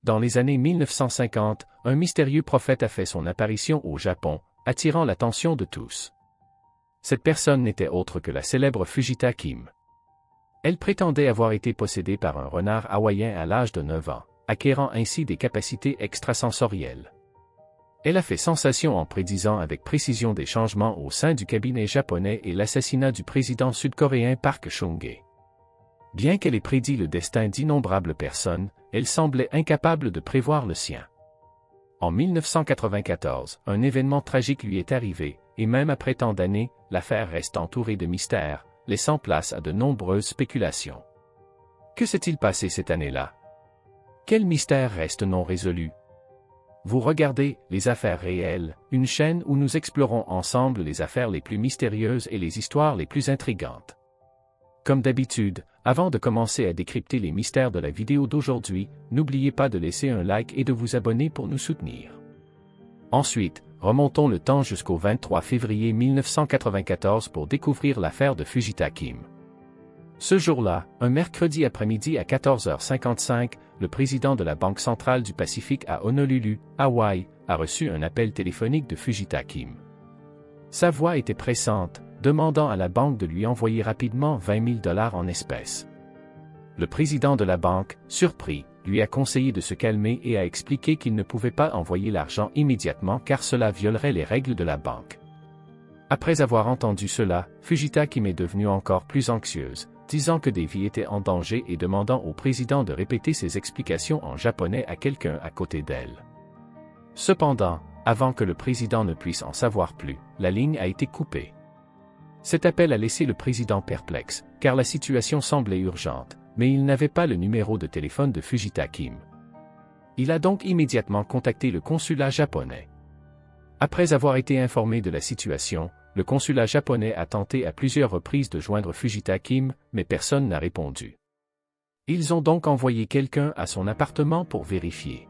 Dans les années 1950, un mystérieux prophète a fait son apparition au Japon, attirant l'attention de tous. Cette personne n'était autre que la célèbre Fujita Kim. Elle prétendait avoir été possédée par un renard hawaïen à l'âge de 9 ans, acquérant ainsi des capacités extrasensorielles. Elle a fait sensation en prédisant avec précision des changements au sein du cabinet japonais et l'assassinat du président sud-coréen Park Chung-hee. Bien qu'elle ait prédit le destin d'innombrables personnes, elle semblait incapable de prévoir le sien. En 1994, un événement tragique lui est arrivé, et même après tant d'années, l'affaire reste entourée de mystères, laissant place à de nombreuses spéculations. Que s'est-il passé cette année-là? Quel mystère reste non résolu? Vous regardez Les Affaires réelles, une chaîne où nous explorons ensemble les affaires les plus mystérieuses et les histoires les plus intrigantes. Comme d'habitude, avant de commencer à décrypter les mystères de la vidéo d'aujourd'hui, n'oubliez pas de laisser un like et de vous abonner pour nous soutenir. Ensuite, remontons le temps jusqu'au 23 février 1994 pour découvrir l'affaire de Fujita Kim. Ce jour-là, un mercredi après-midi à 14h55, le président de la Banque centrale du Pacifique à Honolulu, Hawaï, a reçu un appel téléphonique de Fujita Kim. Sa voix était pressante, demandant à la banque de lui envoyer rapidement 20 000 $ en espèces. Le président de la banque, surpris, lui a conseillé de se calmer et a expliqué qu'il ne pouvait pas envoyer l'argent immédiatement car cela violerait les règles de la banque. Après avoir entendu cela, Fujita Kim est devenue encore plus anxieuse, disant que des vies étaient en danger et demandant au président de répéter ses explications en japonais à quelqu'un à côté d'elle. Cependant, avant que le président ne puisse en savoir plus, la ligne a été coupée. Cet appel a laissé le président perplexe, car la situation semblait urgente, mais il n'avait pas le numéro de téléphone de Fujita Kim. Il a donc immédiatement contacté le consulat japonais. Après avoir été informé de la situation, le consulat japonais a tenté à plusieurs reprises de joindre Fujita Kim, mais personne n'a répondu. Ils ont donc envoyé quelqu'un à son appartement pour vérifier.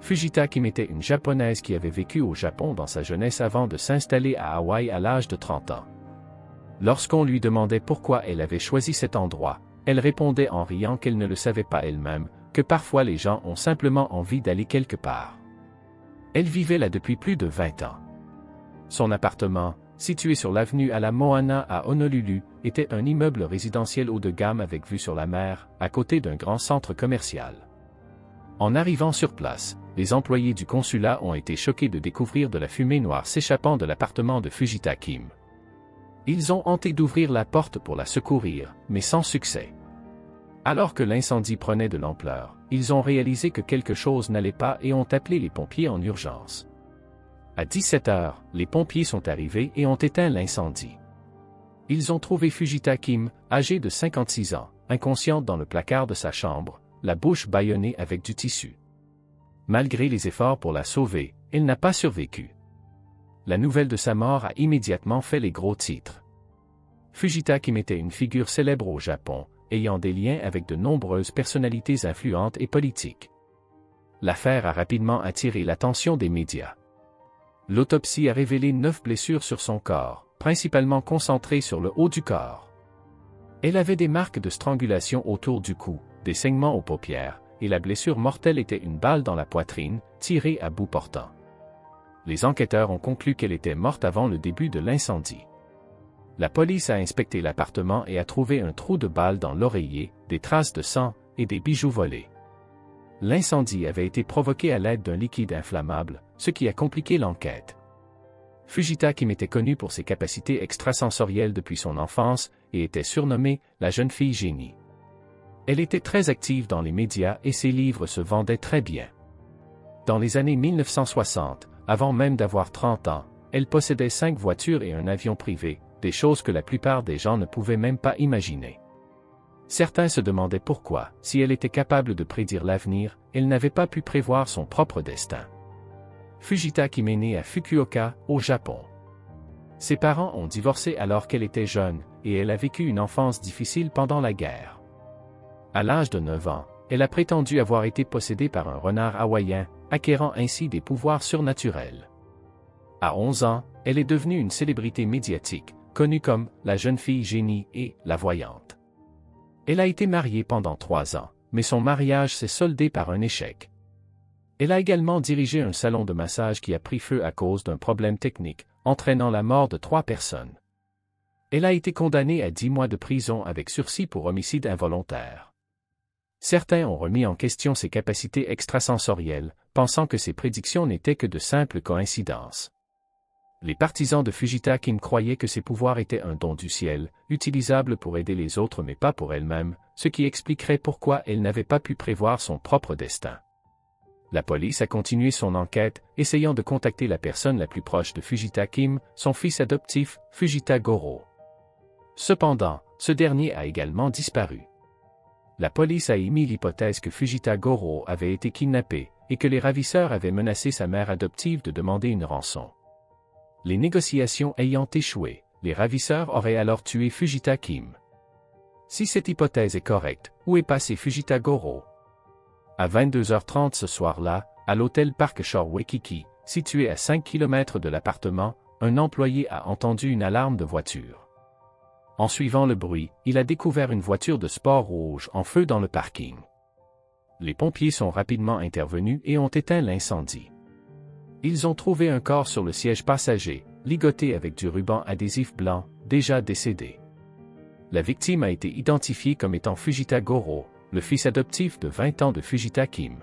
Fujita Kim était une japonaise qui avait vécu au Japon dans sa jeunesse avant de s'installer à Hawaï à l'âge de 30 ans. Lorsqu'on lui demandait pourquoi elle avait choisi cet endroit, elle répondait en riant qu'elle ne le savait pas elle-même, que parfois les gens ont simplement envie d'aller quelque part. Elle vivait là depuis plus de 20 ans. Son appartement, situé sur l'avenue Ala Moana à Honolulu, était un immeuble résidentiel haut de gamme avec vue sur la mer, à côté d'un grand centre commercial. En arrivant sur place, les employés du consulat ont été choqués de découvrir de la fumée noire s'échappant de l'appartement de Fujita Kim. Ils ont tenté d'ouvrir la porte pour la secourir, mais sans succès. Alors que l'incendie prenait de l'ampleur, ils ont réalisé que quelque chose n'allait pas et ont appelé les pompiers en urgence. À 17 h, les pompiers sont arrivés et ont éteint l'incendie. Ils ont trouvé Fujita Kim, âgée de 56 ans, inconsciente dans le placard de sa chambre, la bouche bâillonnée avec du tissu. Malgré les efforts pour la sauver, elle n'a pas survécu. La nouvelle de sa mort a immédiatement fait les gros titres. Fujita Kim était une figure célèbre au Japon, ayant des liens avec de nombreuses personnalités influentes et politiques. L'affaire a rapidement attiré l'attention des médias. L'autopsie a révélé 9 blessures sur son corps, principalement concentrées sur le haut du corps. Elle avait des marques de strangulation autour du cou, des saignements aux paupières, et la blessure mortelle était une balle dans la poitrine, tirée à bout portant. Les enquêteurs ont conclu qu'elle était morte avant le début de l'incendie. La police a inspecté l'appartement et a trouvé un trou de balle dans l'oreiller, des traces de sang et des bijoux volés. L'incendie avait été provoqué à l'aide d'un liquide inflammable, ce qui a compliqué l'enquête. Fujita Kim était connue pour ses capacités extrasensorielles depuis son enfance et était surnommée la jeune fille génie. Elle était très active dans les médias et ses livres se vendaient très bien. Dans les années 1960, avant même d'avoir 30 ans, elle possédait 5 voitures et un avion privé, des choses que la plupart des gens ne pouvaient même pas imaginer. Certains se demandaient pourquoi, si elle était capable de prédire l'avenir, elle n'avait pas pu prévoir son propre destin. Fujita Kim est née à Fukuoka, au Japon. Ses parents ont divorcé alors qu'elle était jeune, et elle a vécu une enfance difficile pendant la guerre. À l'âge de 9 ans, elle a prétendu avoir été possédée par un renard hawaïen, acquérant ainsi des pouvoirs surnaturels. À 11 ans, elle est devenue une célébrité médiatique, connue comme la jeune fille génie et la voyante. Elle a été mariée pendant 3 ans, mais son mariage s'est soldé par un échec, Elle a également dirigé un salon de massage qui a pris feu à cause d'un problème technique, entraînant la mort de 3 personnes. Elle a été condamnée à 10 mois de prison avec sursis pour homicide involontaire. Certains ont remis en question ses capacités extrasensorielles, pensant que ses prédictions n'étaient que de simples coïncidences. Les partisans de Fujita Kim croyaient que ses pouvoirs étaient un don du ciel, utilisable pour aider les autres mais pas pour elle-même, ce qui expliquerait pourquoi elle n'avait pas pu prévoir son propre destin. La police a continué son enquête, essayant de contacter la personne la plus proche de Fujita Kim, son fils adoptif, Fujita Goro. Cependant, ce dernier a également disparu. La police a émis l'hypothèse que Fujita Goro avait été kidnappé, et que les ravisseurs avaient menacé sa mère adoptive de demander une rançon. Les négociations ayant échoué, les ravisseurs auraient alors tué Fujita Kim. Si cette hypothèse est correcte, où est passé Fujita Goro? À 22h30 ce soir-là, à l'hôtel Park Shore Waikiki, situé à 5 km de l'appartement, un employé a entendu une alarme de voiture. En suivant le bruit, il a découvert une voiture de sport rouge en feu dans le parking. Les pompiers sont rapidement intervenus et ont éteint l'incendie. Ils ont trouvé un corps sur le siège passager, ligoté avec du ruban adhésif blanc, déjà décédé. La victime a été identifiée comme étant Fujita Goro, le fils adoptif de 20 ans de Fujita Kim.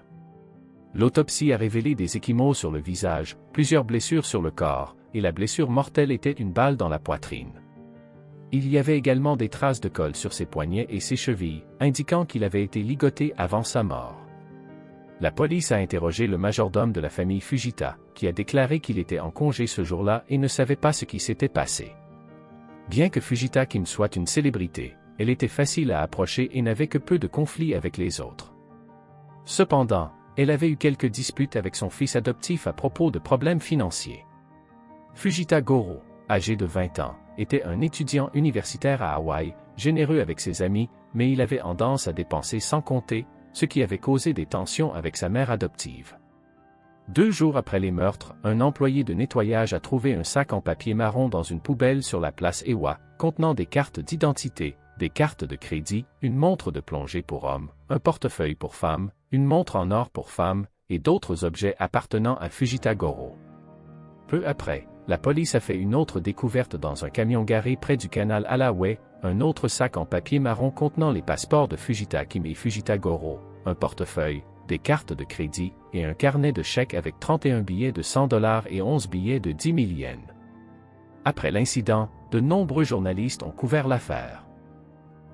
L'autopsie a révélé des ecchymoses sur le visage, plusieurs blessures sur le corps, et la blessure mortelle était une balle dans la poitrine. Il y avait également des traces de colle sur ses poignets et ses chevilles, indiquant qu'il avait été ligoté avant sa mort. La police a interrogé le majordome de la famille Fujita, qui a déclaré qu'il était en congé ce jour-là et ne savait pas ce qui s'était passé. Bien que Fujita Kim soit une célébrité, elle était facile à approcher et n'avait que peu de conflits avec les autres. Cependant, elle avait eu quelques disputes avec son fils adoptif à propos de problèmes financiers. Fujita Goro, âgé de 20 ans, était un étudiant universitaire à Hawaï, généreux avec ses amis, mais il avait tendance à dépenser sans compter, ce qui avait causé des tensions avec sa mère adoptive. 2 jours après les meurtres, un employé de nettoyage a trouvé un sac en papier marron dans une poubelle sur la place Ewa, contenant des cartes d'identité, des cartes de crédit, une montre de plongée pour hommes, un portefeuille pour femmes, une montre en or pour femmes, et d'autres objets appartenant à Fujita Goro. Peu après, la police a fait une autre découverte dans un camion garé près du canal Alaway, un autre sac en papier marron contenant les passeports de Fujita Kim et Fujita Goro, un portefeuille, des cartes de crédit, et un carnet de chèques avec 31 billets de $100 et 11 billets de 10 000 yens. Après l'incident, de nombreux journalistes ont couvert l'affaire.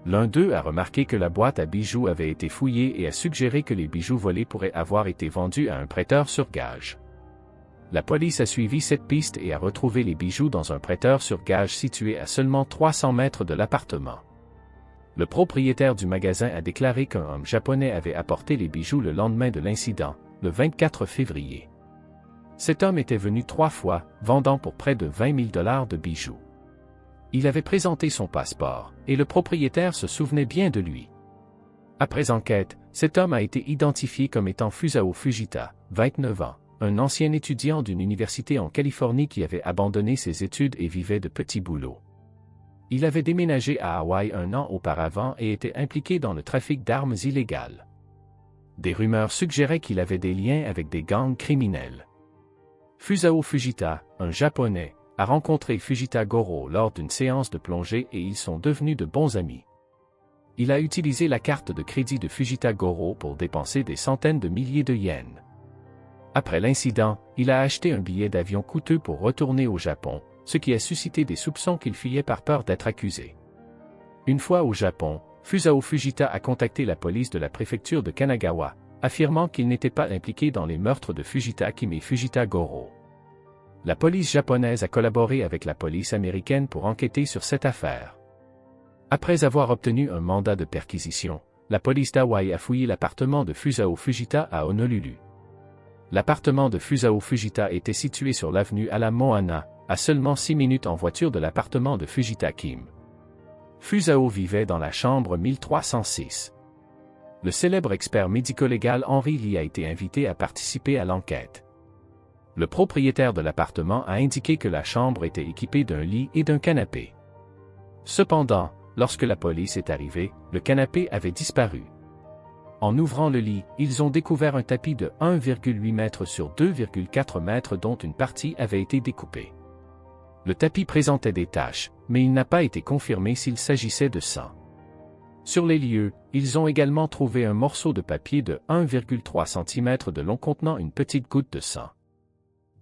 L'un d'eux a remarqué que la boîte à bijoux avait été fouillée et a suggéré que les bijoux volés pourraient avoir été vendus à un prêteur sur gage. La police a suivi cette piste et a retrouvé les bijoux dans un prêteur sur gage situé à seulement 300 mètres de l'appartement. Le propriétaire du magasin a déclaré qu'un homme japonais avait apporté les bijoux le lendemain de l'incident, le 24 février. Cet homme était venu 3 fois, vendant pour près de 20 000 $ de bijoux. Il avait présenté son passeport, et le propriétaire se souvenait bien de lui. Après enquête, cet homme a été identifié comme étant Fusao Fujita, 29 ans, un ancien étudiant d'une université en Californie qui avait abandonné ses études et vivait de petits boulots. Il avait déménagé à Hawaï 1 an auparavant et était impliqué dans le trafic d'armes illégales. Des rumeurs suggéraient qu'il avait des liens avec des gangs criminels. Fusao Fujita, un Japonais, a rencontré Fujita Goro lors d'une séance de plongée et ils sont devenus de bons amis. Il a utilisé la carte de crédit de Fujita Goro pour dépenser des centaines de milliers de yens. Après l'incident, il a acheté un billet d'avion coûteux pour retourner au Japon, ce qui a suscité des soupçons qu'il fuyait par peur d'être accusé. Une fois au Japon, Fusao Fujita a contacté la police de la préfecture de Kanagawa, affirmant qu'il n'était pas impliqué dans les meurtres de Fujita Kim et Fujita Goro. La police japonaise a collaboré avec la police américaine pour enquêter sur cette affaire. Après avoir obtenu un mandat de perquisition, la police d'Hawaï a fouillé l'appartement de Fusao Fujita à Honolulu. L'appartement de Fusao Fujita était situé sur l'avenue Ala Moana, à seulement 6 minutes en voiture de l'appartement de Fujita Kim. Fusao vivait dans la chambre 1306. Le célèbre expert médico-légal Henry Lee a été invité à participer à l'enquête. Le propriétaire de l'appartement a indiqué que la chambre était équipée d'un lit et d'un canapé. Cependant, lorsque la police est arrivée, le canapé avait disparu. En ouvrant le lit, ils ont découvert un tapis de 1,8 m sur 2,4 m dont une partie avait été découpée. Le tapis présentait des taches, mais il n'a pas été confirmé s'il s'agissait de sang. Sur les lieux, ils ont également trouvé un morceau de papier de 1,3 cm de long contenant une petite goutte de sang.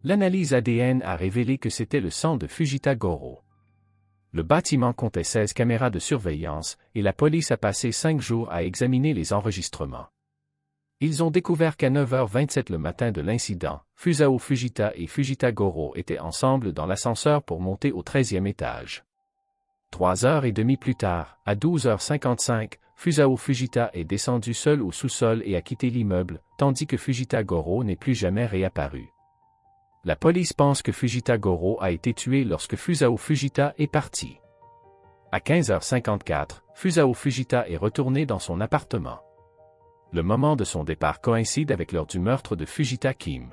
L'analyse ADN a révélé que c'était le sang de Fujita Goro. Le bâtiment comptait 16 caméras de surveillance et la police a passé 5 jours à examiner les enregistrements. Ils ont découvert qu'à 9h27 le matin de l'incident, Fusao Fujita et Fujita Goro étaient ensemble dans l'ascenseur pour monter au 13e étage. 3h30 plus tard, à 12h55, Fusao Fujita est descendu seul au sous-sol et a quitté l'immeuble, tandis que Fujita Goro n'est plus jamais réapparu. La police pense que Fujita Goro a été tué lorsque Fusao Fujita est parti. À 15h54, Fusao Fujita est retourné dans son appartement. Le moment de son départ coïncide avec l'heure du meurtre de Fujita Kim.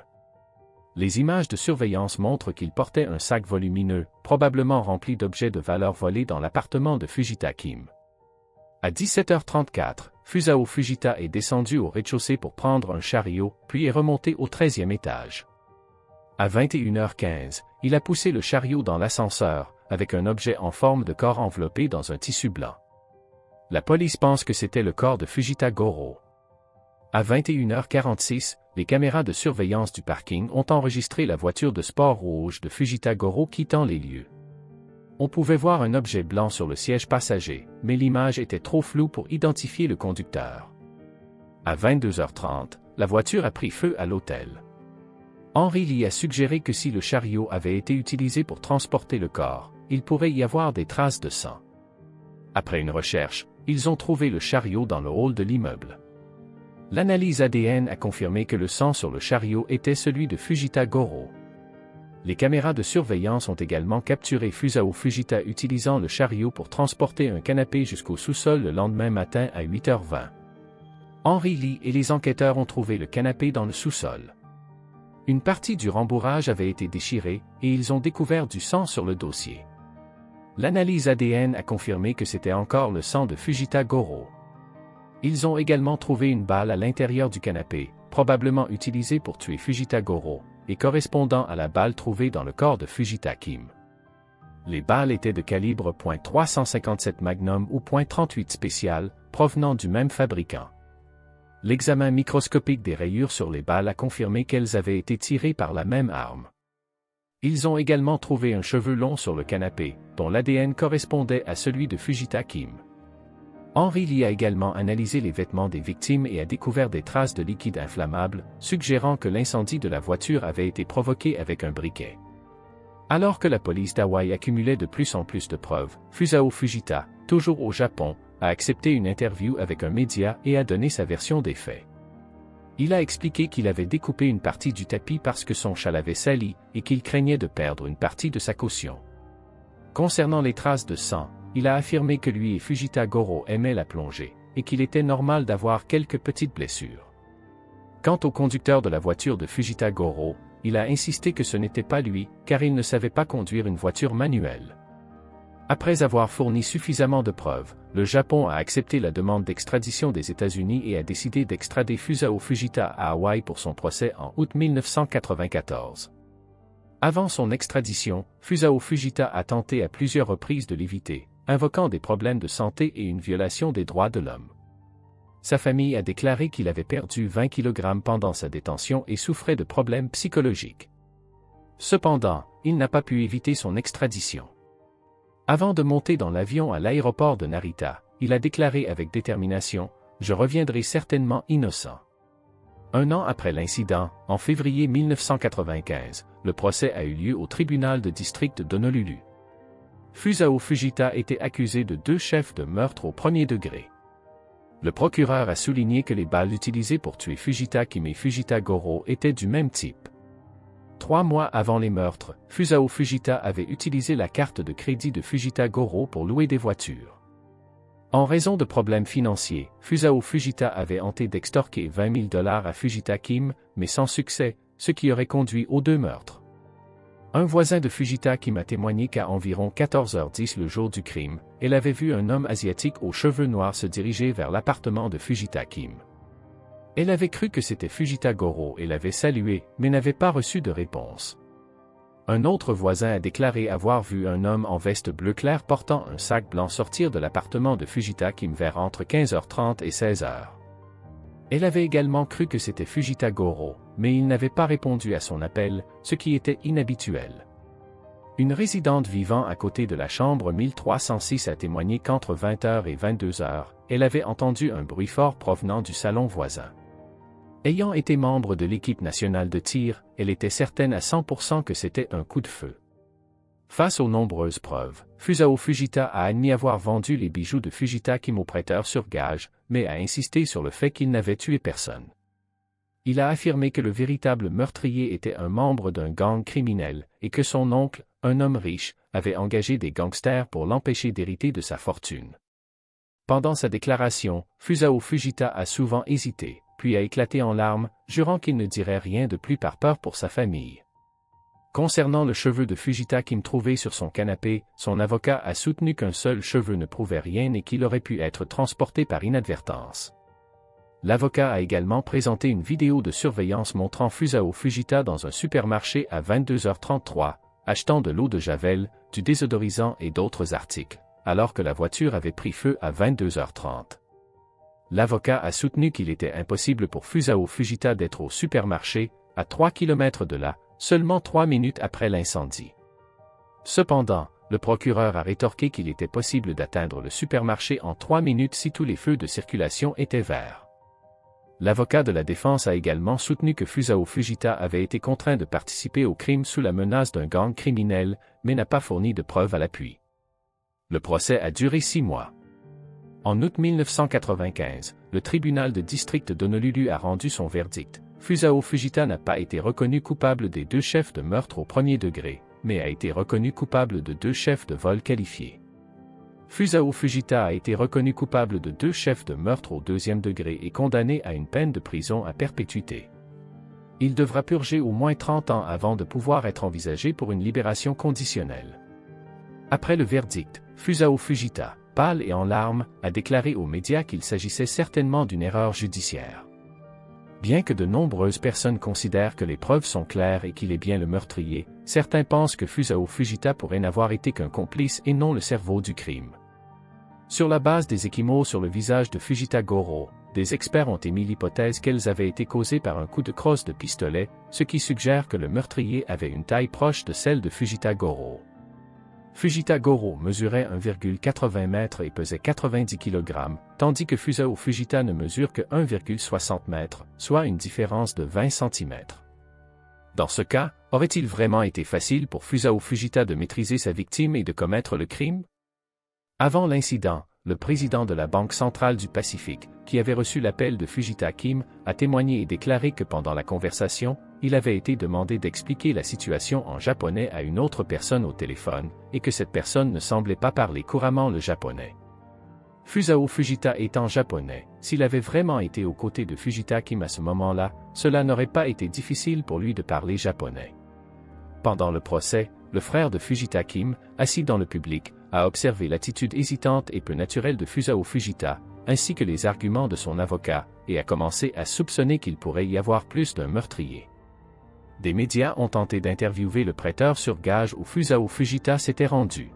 Les images de surveillance montrent qu'il portait un sac volumineux, probablement rempli d'objets de valeur volés dans l'appartement de Fujita Kim. À 17h34, Fusao Fujita est descendu au rez-de-chaussée pour prendre un chariot, puis est remonté au 13e étage. À 21h15, il a poussé le chariot dans l'ascenseur, avec un objet en forme de corps enveloppé dans un tissu blanc. La police pense que c'était le corps de Fujita Goro. À 21h46, les caméras de surveillance du parking ont enregistré la voiture de sport rouge de Fujita Goro quittant les lieux. On pouvait voir un objet blanc sur le siège passager, mais l'image était trop floue pour identifier le conducteur. À 22h30, la voiture a pris feu à l'hôtel. Henry Lee a suggéré que si le chariot avait été utilisé pour transporter le corps, il pourrait y avoir des traces de sang. Après une recherche, ils ont trouvé le chariot dans le hall de l'immeuble. L'analyse ADN a confirmé que le sang sur le chariot était celui de Fujita Goro. Les caméras de surveillance ont également capturé Fusao Fujita utilisant le chariot pour transporter un canapé jusqu'au sous-sol le lendemain matin à 8h20. Henry Lee et les enquêteurs ont trouvé le canapé dans le sous-sol. Une partie du rembourrage avait été déchirée et ils ont découvert du sang sur le dossier. L'analyse ADN a confirmé que c'était encore le sang de Fujita Goro. Ils ont également trouvé une balle à l'intérieur du canapé, probablement utilisée pour tuer Fujita Goro, et correspondant à la balle trouvée dans le corps de Fujita Kim. Les balles étaient de calibre .357 Magnum ou .38 spécial, provenant du même fabricant. L'examen microscopique des rayures sur les balles a confirmé qu'elles avaient été tirées par la même arme. Ils ont également trouvé un cheveu long sur le canapé, dont l'ADN correspondait à celui de Fujita Kim. Henry Lee a également analysé les vêtements des victimes et a découvert des traces de liquide inflammable, suggérant que l'incendie de la voiture avait été provoqué avec un briquet. Alors que la police d'Hawaï accumulait de plus en plus de preuves, Fusao Fujita, toujours au Japon, a accepté une interview avec un média et a donné sa version des faits. Il a expliqué qu'il avait découpé une partie du tapis parce que son chat l'avait sali et qu'il craignait de perdre une partie de sa caution. Concernant les traces de sang, il a affirmé que lui et Fujita Goro aimaient la plongée, et qu'il était normal d'avoir quelques petites blessures. Quant au conducteur de la voiture de Fujita Goro, il a insisté que ce n'était pas lui, car il ne savait pas conduire une voiture manuelle. Après avoir fourni suffisamment de preuves, le Japon a accepté la demande d'extradition des États-Unis et a décidé d'extrader Fusao Fujita à Hawaï pour son procès en août 1994. Avant son extradition, Fusao Fujita a tenté à plusieurs reprises de l'éviter, invoquant des problèmes de santé et une violation des droits de l'homme. Sa famille a déclaré qu'il avait perdu 20 kg pendant sa détention et souffrait de problèmes psychologiques. Cependant, il n'a pas pu éviter son extradition. Avant de monter dans l'avion à l'aéroport de Narita, il a déclaré avec détermination « Je reviendrai certainement innocent ». Un an après l'incident, en février 1995, le procès a eu lieu au tribunal de district d'Honolulu. Fusao Fujita était accusé de 2 chefs de meurtre au premier degré. Le procureur a souligné que les balles utilisées pour tuer Fujita Kim et Fujita Goro étaient du même type. 3 mois avant les meurtres, Fusao Fujita avait utilisé la carte de crédit de Fujita Goro pour louer des voitures. En raison de problèmes financiers, Fusao Fujita avait tenté d'extorquer $20 000 à Fujita Kim, mais sans succès, ce qui aurait conduit aux 2 meurtres. Un voisin de Fujita Kim a témoigné qu'à environ 14h10 le jour du crime, elle avait vu un homme asiatique aux cheveux noirs se diriger vers l'appartement de Fujita Kim. Elle avait cru que c'était Fujita Goro et l'avait salué, mais n'avait pas reçu de réponse. Un autre voisin a déclaré avoir vu un homme en veste bleu clair portant un sac blanc sortir de l'appartement de Fujita Kim vers entre 15h30 et 16h. Elle avait également cru que c'était Fujita Goro, mais il n'avait pas répondu à son appel, ce qui était inhabituel. Une résidente vivant à côté de la chambre 1306 a témoigné qu'entre 20h et 22h, elle avait entendu un bruit fort provenant du salon voisin. Ayant été membre de l'équipe nationale de tir, elle était certaine à 100% que c'était un coup de feu. Face aux nombreuses preuves, Fusao Fujita a admis avoir vendu les bijoux de Fujita Kim au prêteur sur gage, mais a insisté sur le fait qu'il n'avait tué personne. Il a affirmé que le véritable meurtrier était un membre d'un gang criminel, et que son oncle, un homme riche, avait engagé des gangsters pour l'empêcher d'hériter de sa fortune. Pendant sa déclaration, Fusao Fujita a souvent hésité, puis a éclaté en larmes, jurant qu'il ne dirait rien de plus par peur pour sa famille. Concernant le cheveu de Fujita Kim trouvé sur son canapé, son avocat a soutenu qu'un seul cheveu ne prouvait rien et qu'il aurait pu être transporté par inadvertance. L'avocat a également présenté une vidéo de surveillance montrant Fusao Fujita dans un supermarché à 22h33, achetant de l'eau de Javel, du désodorisant et d'autres articles, alors que la voiture avait pris feu à 22h30. L'avocat a soutenu qu'il était impossible pour Fusao Fujita d'être au supermarché, à 3 km de là, seulement 3 minutes après l'incendie. Cependant, le procureur a rétorqué qu'il était possible d'atteindre le supermarché en 3 minutes si tous les feux de circulation étaient verts. L'avocat de la défense a également soutenu que Fusao Fujita avait été contraint de participer au crime sous la menace d'un gang criminel, mais n'a pas fourni de preuves à l'appui. Le procès a duré 6 mois. En août 1995, le tribunal de district d'Honolulu a rendu son verdict. Fusao Fujita n'a pas été reconnu coupable des 2 chefs de meurtre au premier degré, mais a été reconnu coupable de 2 chefs de vol qualifiés. Fusao Fujita a été reconnu coupable de 2 chefs de meurtre au deuxième degré et condamné à une peine de prison à perpétuité. Il devra purger au moins 30 ans avant de pouvoir être envisagé pour une libération conditionnelle. Après le verdict, Fusao Fujita, pâle et en larmes, a déclaré aux médias qu'il s'agissait certainement d'une erreur judiciaire. Bien que de nombreuses personnes considèrent que les preuves sont claires et qu'il est bien le meurtrier, certains pensent que Fusao Fujita pourrait n'avoir été qu'un complice et non le cerveau du crime. Sur la base des ecchymoses sur le visage de Fujita Goro, des experts ont émis l'hypothèse qu'elles avaient été causées par un coup de crosse de pistolet, ce qui suggère que le meurtrier avait une taille proche de celle de Fujita Goro. Fujita Goro mesurait 1,80 m et pesait 90 kg, tandis que Fusao Fujita ne mesure que 1,60 m, soit une différence de 20 cm. Dans ce cas, aurait-il vraiment été facile pour Fusao Fujita de maîtriser sa victime et de commettre le crime? Avant l'incident, le président de la Banque centrale du Pacifique, qui avait reçu l'appel de Fujita Kim, a témoigné et déclaré que pendant la conversation, il avait été demandé d'expliquer la situation en japonais à une autre personne au téléphone, et que cette personne ne semblait pas parler couramment le japonais. Fusao Fujita étant japonais, s'il avait vraiment été aux côtés de Fujita Kim à ce moment-là, cela n'aurait pas été difficile pour lui de parler japonais. Pendant le procès, le frère de Fujita Kim, assis dans le public, a observé l'attitude hésitante et peu naturelle de Fusao Fujita, ainsi que les arguments de son avocat, et a commencé à soupçonner qu'il pourrait y avoir plus d'un meurtrier. Des médias ont tenté d'interviewer le prêteur sur gage où Fusao Fujita s'était rendu.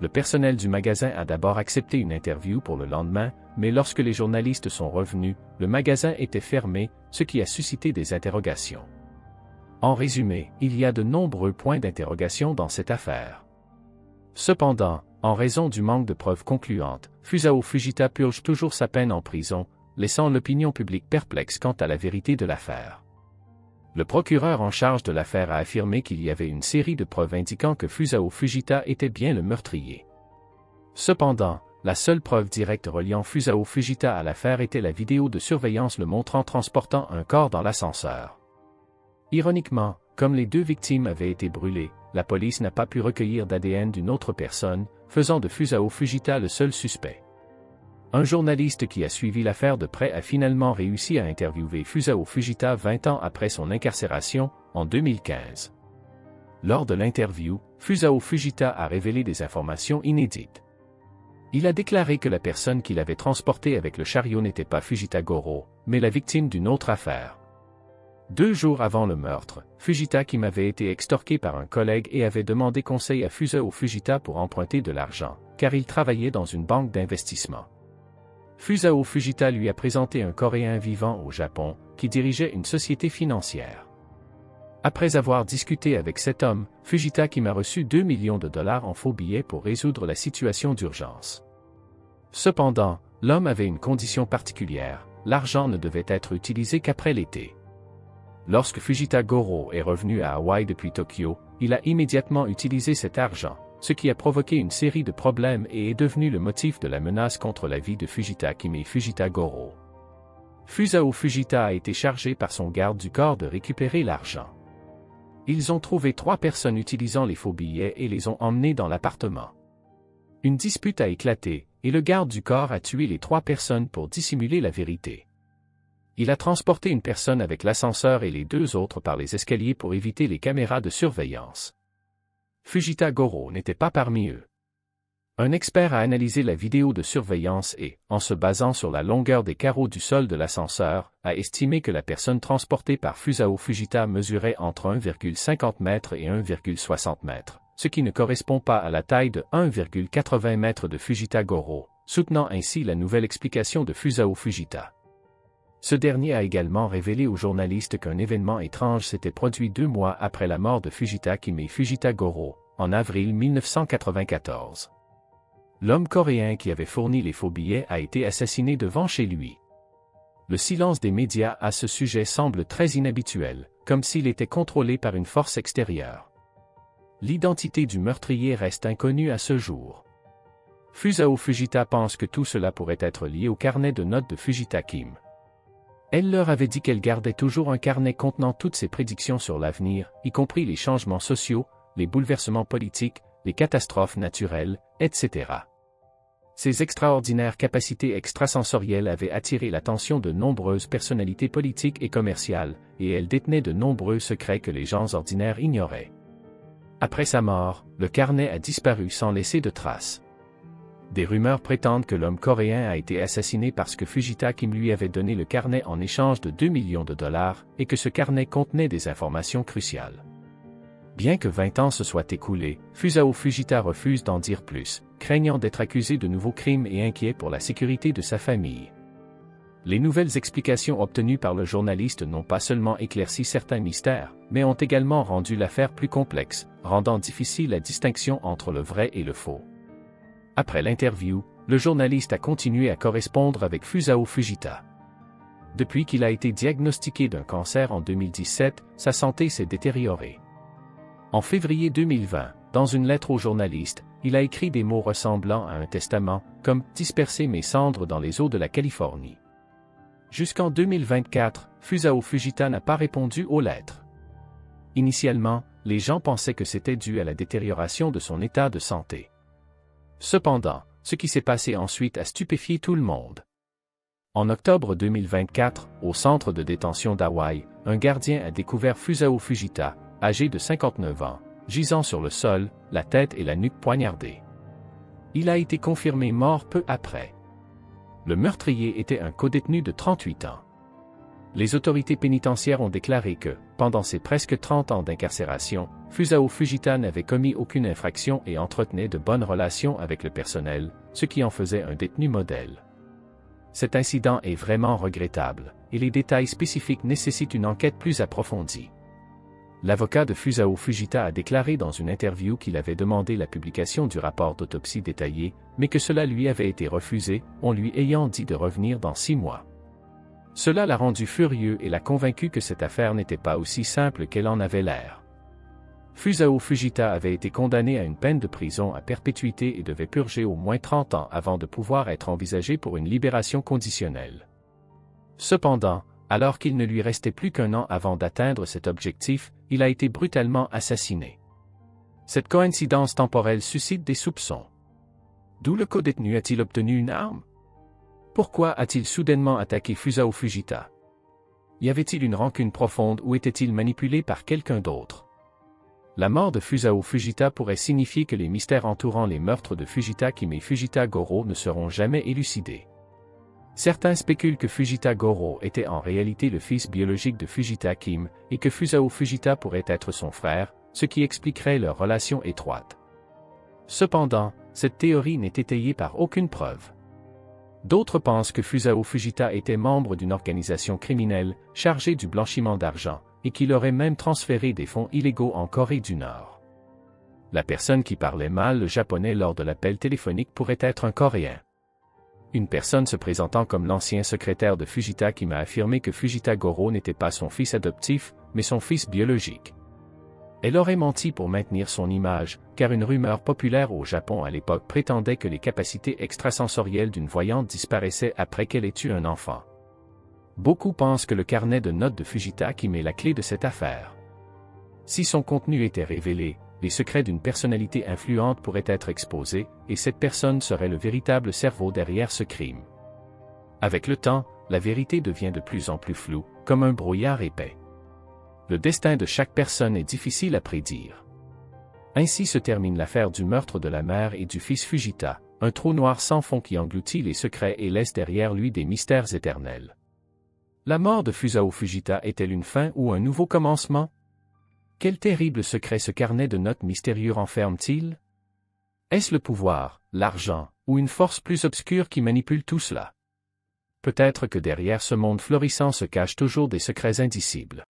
Le personnel du magasin a d'abord accepté une interview pour le lendemain, mais lorsque les journalistes sont revenus, le magasin était fermé, ce qui a suscité des interrogations. En résumé, il y a de nombreux points d'interrogation dans cette affaire. Cependant, en raison du manque de preuves concluantes, Fusao Fujita purge toujours sa peine en prison, laissant l'opinion publique perplexe quant à la vérité de l'affaire. Le procureur en charge de l'affaire a affirmé qu'il y avait une série de preuves indiquant que Fusao Fujita était bien le meurtrier. Cependant, la seule preuve directe reliant Fusao Fujita à l'affaire était la vidéo de surveillance le montrant transportant un corps dans l'ascenseur. Ironiquement, comme les 2 victimes avaient été brûlées, la police n'a pas pu recueillir d'ADN d'une autre personne, faisant de Fusao Fujita le seul suspect. Un journaliste qui a suivi l'affaire de près a finalement réussi à interviewer Fusao Fujita 20 ans après son incarcération, en 2015. Lors de l'interview, Fusao Fujita a révélé des informations inédites. Il a déclaré que la personne qu'il avait transportée avec le chariot n'était pas Fujita Goro, mais la victime d'une autre affaire. 2 jours avant le meurtre, Fujita Kim avait été extorqué par un collègue et avait demandé conseil à Fusao Fujita pour emprunter de l'argent, car il travaillait dans une banque d'investissement. Fusao Fujita lui a présenté un Coréen vivant au Japon, qui dirigeait une société financière. Après avoir discuté avec cet homme, Fujita Kim a reçu 2 millions de dollars en faux billets pour résoudre la situation d'urgence. Cependant, l'homme avait une condition particulière, l'argent ne devait être utilisé qu'après l'été. Lorsque Fujita Goro est revenu à Hawaï depuis Tokyo, il a immédiatement utilisé cet argent, ce qui a provoqué une série de problèmes et est devenu le motif de la menace contre la vie de Fujita Kim et Fujita Goro. Fusao Fujita a été chargé par son garde du corps de récupérer l'argent. Ils ont trouvé 3 personnes utilisant les faux billets et les ont emmenés dans l'appartement. Une dispute a éclaté, et le garde du corps a tué les 3 personnes pour dissimuler la vérité. Il a transporté une personne avec l'ascenseur et les 2 autres par les escaliers pour éviter les caméras de surveillance. Fujita Goro n'était pas parmi eux. Un expert a analysé la vidéo de surveillance et, en se basant sur la longueur des carreaux du sol de l'ascenseur, a estimé que la personne transportée par Fusao Fujita mesurait entre 1,50 m et 1,60 m, ce qui ne correspond pas à la taille de 1,80 m de Fujita Goro, soutenant ainsi la nouvelle explication de Fusao Fujita. Ce dernier a également révélé aux journalistes qu'un événement étrange s'était produit 2 mois après la mort de Fujita Kim et Fujita Goro, en avril 1994. L'homme coréen qui avait fourni les faux billets a été assassiné devant chez lui. Le silence des médias à ce sujet semble très inhabituel, comme s'il était contrôlé par une force extérieure. L'identité du meurtrier reste inconnue à ce jour. Fusao Fujita pense que tout cela pourrait être lié au carnet de notes de Fujita Kim. Elle leur avait dit qu'elle gardait toujours un carnet contenant toutes ses prédictions sur l'avenir, y compris les changements sociaux, les bouleversements politiques, les catastrophes naturelles, etc. Ses extraordinaires capacités extrasensorielles avaient attiré l'attention de nombreuses personnalités politiques et commerciales, et elle détenait de nombreux secrets que les gens ordinaires ignoraient. Après sa mort, le carnet a disparu sans laisser de traces. Des rumeurs prétendent que l'homme coréen a été assassiné parce que Fujita Kim lui avait donné le carnet en échange de 2 millions de dollars, et que ce carnet contenait des informations cruciales. Bien que 20 ans se soient écoulés, Fusao Fujita refuse d'en dire plus, craignant d'être accusé de nouveaux crimes et inquiet pour la sécurité de sa famille. Les nouvelles explications obtenues par le journaliste n'ont pas seulement éclairci certains mystères, mais ont également rendu l'affaire plus complexe, rendant difficile la distinction entre le vrai et le faux. Après l'interview, le journaliste a continué à correspondre avec Fusao Fujita. Depuis qu'il a été diagnostiqué d'un cancer en 2017, sa santé s'est détériorée. En février 2020, dans une lettre au journaliste, il a écrit des mots ressemblant à un testament, comme « disperser mes cendres dans les eaux de la Californie ». Jusqu'en 2024, Fusao Fujita n'a pas répondu aux lettres. Initialement, les gens pensaient que c'était dû à la détérioration de son état de santé. Cependant, ce qui s'est passé ensuite a stupéfié tout le monde. En octobre 2024, au centre de détention d'Hawaï, un gardien a découvert Fusao Fujita, âgé de 59 ans, gisant sur le sol, la tête et la nuque poignardées. Il a été confirmé mort peu après. Le meurtrier était un codétenu de 38 ans. Les autorités pénitentiaires ont déclaré que, pendant ses presque 30 ans d'incarcération, Fusao Fujita n'avait commis aucune infraction et entretenait de bonnes relations avec le personnel, ce qui en faisait un détenu modèle. Cet incident est vraiment regrettable, et les détails spécifiques nécessitent une enquête plus approfondie. L'avocat de Fusao Fujita a déclaré dans une interview qu'il avait demandé la publication du rapport d'autopsie détaillé, mais que cela lui avait été refusé, en lui ayant dit de revenir dans 6 mois. Cela l'a rendu furieux et l'a convaincu que cette affaire n'était pas aussi simple qu'elle en avait l'air. Fusao Fujita avait été condamné à une peine de prison à perpétuité et devait purger au moins 30 ans avant de pouvoir être envisagé pour une libération conditionnelle. Cependant, alors qu'il ne lui restait plus qu'1 an avant d'atteindre cet objectif, il a été brutalement assassiné. Cette coïncidence temporelle suscite des soupçons. D'où le codétenu a-t-il obtenu une arme? Pourquoi a-t-il soudainement attaqué Fusao Fujita? Y avait-il une rancune profonde ou était-il manipulé par quelqu'un d'autre? La mort de Fusao Fujita pourrait signifier que les mystères entourant les meurtres de Fujita Kim et Fujita Goro ne seront jamais élucidés. Certains spéculent que Fujita Goro était en réalité le fils biologique de Fujita Kim et que Fusao Fujita pourrait être son frère, ce qui expliquerait leur relation étroite. Cependant, cette théorie n'est étayée par aucune preuve. D'autres pensent que Fusao Fujita était membre d'une organisation criminelle chargée du blanchiment d'argent et qu'il aurait même transféré des fonds illégaux en Corée du Nord. La personne qui parlait mal le japonais lors de l'appel téléphonique pourrait être un Coréen. Une personne se présentant comme l'ancien secrétaire de Fujita Kim a affirmé que Fujita Goro n'était pas son fils adoptif, mais son fils biologique. Elle aurait menti pour maintenir son image, car une rumeur populaire au Japon à l'époque prétendait que les capacités extrasensorielles d'une voyante disparaissaient après qu'elle ait eu un enfant. Beaucoup pensent que le carnet de notes de Fujita Kim est la clé de cette affaire. Si son contenu était révélé, les secrets d'une personnalité influente pourraient être exposés, et cette personne serait le véritable cerveau derrière ce crime. Avec le temps, la vérité devient de plus en plus floue, comme un brouillard épais. Le destin de chaque personne est difficile à prédire. Ainsi se termine l'affaire du meurtre de la mère et du fils Fujita, un trou noir sans fond qui engloutit les secrets et laisse derrière lui des mystères éternels. La mort de Fusao Fujita est-elle une fin ou un nouveau commencement? Quel terrible secret ce carnet de notes mystérieux renferme-t-il? Est-ce le pouvoir, l'argent, ou une force plus obscure qui manipule tout cela? Peut-être que derrière ce monde florissant se cachent toujours des secrets indicibles.